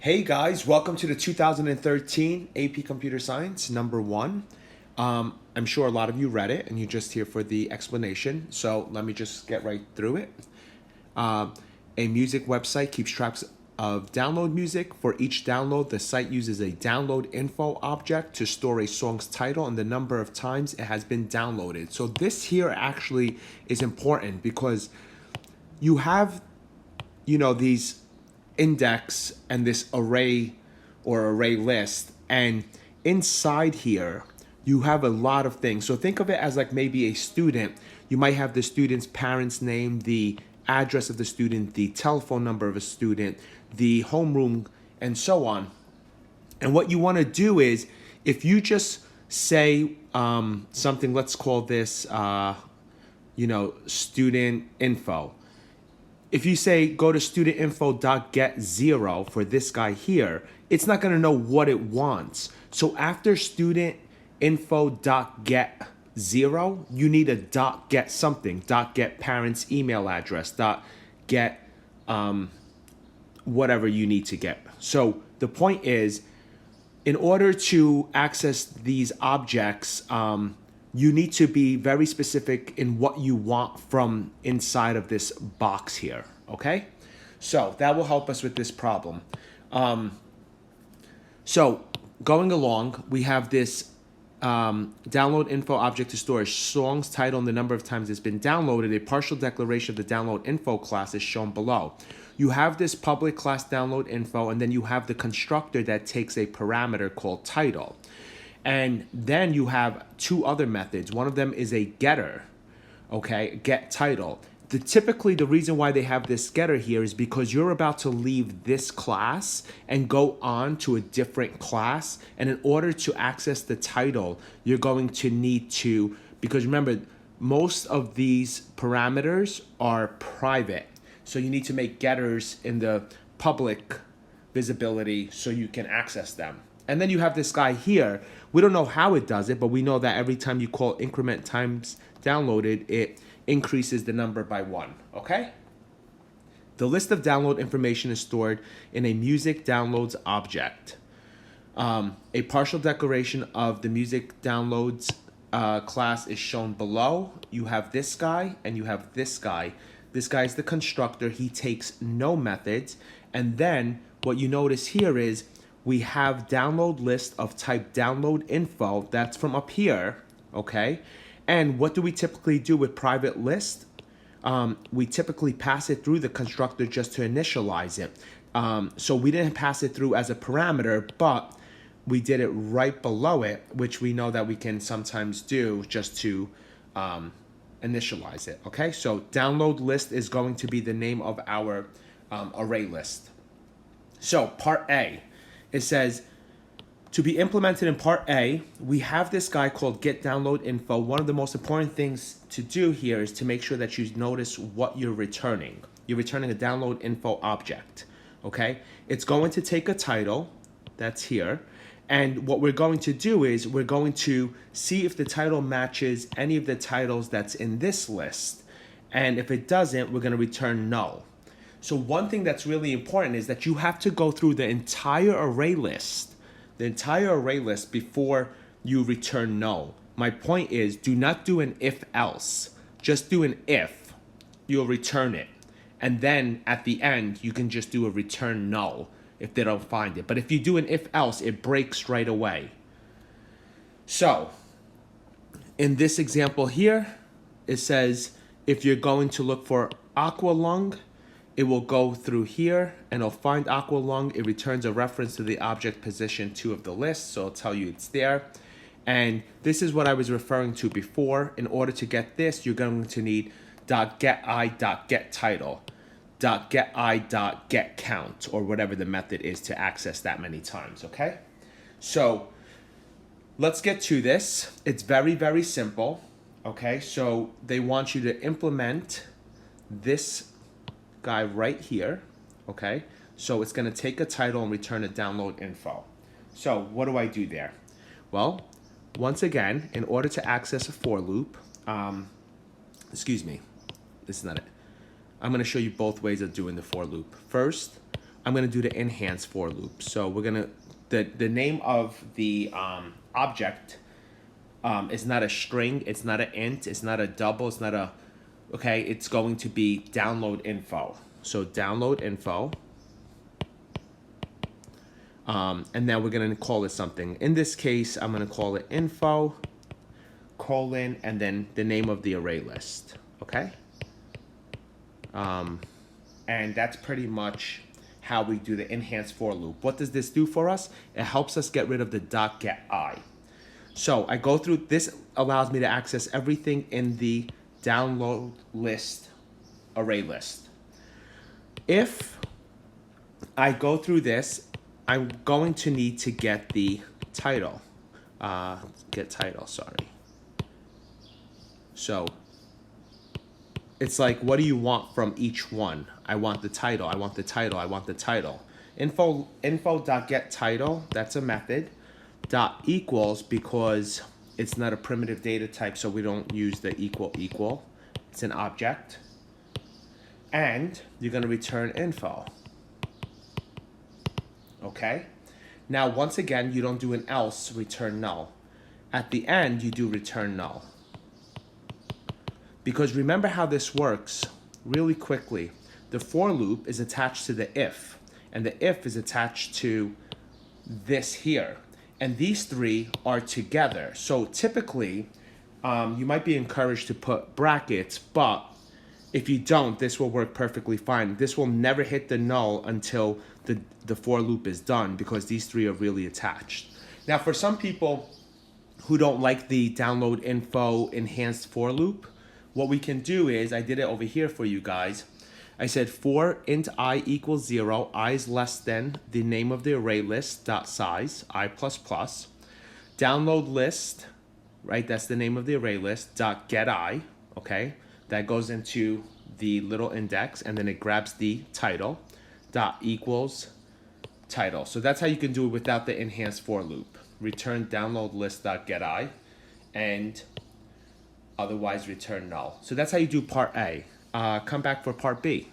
Hey guys, welcome to the 2013 AP Computer Science number one. I'm sure a lot of you read it and you're just here for the explanation, so let me just get right through it. A music website keeps track of download music. For each download, the site uses a download info object to store a song's title and the number of times it has been downloaded. So this here actually is important because you have, these index and this array or array list, and inside here you have a lot of things. So think of it as like maybe a student. You might have the student's parents name, the address of the student, the telephone number of a student, the homeroom, and so on. And what you want to do is, if you just say something, let's call this student info. If you say go to studentinfo.get0 for this guy here, it's not going to know what it wants. So after studentinfo.get0, you need a .get something, .get parents' email address, .get whatever you need to get. So the point is, in order to access these objects, you need to be very specific in what you want from inside of this box here, okay? So that will help us with this problem. So going along, we have this download info object to store a song's title and the number of times it's been downloaded. A partial declaration of the download info class is shown below. You have this public class download info, and then you have the constructor that takes a parameter called title. And then you have two other methods. One of them is a getter, okay, get title. Typically, the reason why they have this getter here is because you're about to leave this class and go on to a different class. And in order to access the title, you're going to need to, because remember, most of these parameters are private. So you need to make getters in the public visibility so you can access them. And then you have this guy here. We don't know how it does it, but we know that every time you call increment times downloaded, it increases the number by 1, okay? The list of download information is stored in a music downloads object. A partial declaration of the music downloads class is shown below. You have this guy and you have this guy. This guy is the constructor. He takes no methods. And then what you notice here is we have download list of type download info. That's from up here, okay? And what do we typically do with private list? We typically pass it through the constructor just to initialize it. So we didn't pass it through as a parameter, but we did it right below it, which we know that we can sometimes do just to initialize it, okay? So download list is going to be the name of our array list. So part A. It says, to be implemented in part A, we have this guy called get download info. One of the most important things to do here is to make sure that you notice what you're returning. You're returning a download info object, okay? It's going to take a title, that's here, and what we're going to do is we're going to see if the title matches any of the titles that's in this list. And if it doesn't, we're going to return null. So one thing that's really important is that you have to go through the entire array list before you return null. My point is, do not do an if else. Just do an if. You'll return it. And then at the end, you can just do a return null if they don't find it. But if you do an if else, it breaks right away. So in this example here, it says if you're going to look for Aqualung, it will go through here and it'll find Aqualung. It returns a reference to the object position 2 of the list, so it'll tell you it's there. And this is what I was referring to before. In order to get this, you're going to need .geti.getTitle, .geti.getCount, or whatever the method is to access that many times, okay? So let's get to this. It's very, very simple, okay? So they want you to implement this guy right here, okay? So it's going to take a title and return a download info. So what do I do there? Well, once again, in order to access a for loop, excuse me, this is not it. I'm going to show you both ways of doing the for loop. First, I'm going to do the enhanced for loop. So we're going to, the name of the object is not a string, it's not an int, it's not a double, it's not a, okay, it's going to be download info. So download info. And then we're going to call it something. In this case, I'm going to call it info, colon, and then the name of the array list. Okay? And that's pretty much how we do the enhanced for loop. What does this do for us? It helps us get rid of the .getI. So I go through, this allows me to access everything in the download list array list. If I go through this, I'm going to need to get the title. Get title, sorry. So it's like, what do you want from each one? I want the title, I want the title, I want the title. Info.getTitle, that's a method. Dot equals, because it's not a primitive data type, so we don't use the equal. It's an object. And you're going to return info. Okay? Now, once again, you don't do an else, return null. At the end, you do return null. Because remember how this works really quickly. The for loop is attached to the if, and the if is attached to this here. And these three are together. So typically, you might be encouraged to put brackets, but if you don't, this will work perfectly fine. This will never hit the null until the for loop is done, because these three are really attached. Now, for some people who don't like the download info enhanced for loop, what we can do is, I did it over here for you guys. I said for int I equals 0, I is less than the name of the array list dot size, I plus plus. Download list, right, that's the name of the array list, dot get I, okay? That goes into the little index, and then it grabs the title, dot equals title. So that's how you can do it without the enhanced for loop. Return download list dot get I, and otherwise return null. So that's how you do part A. Come back for part B.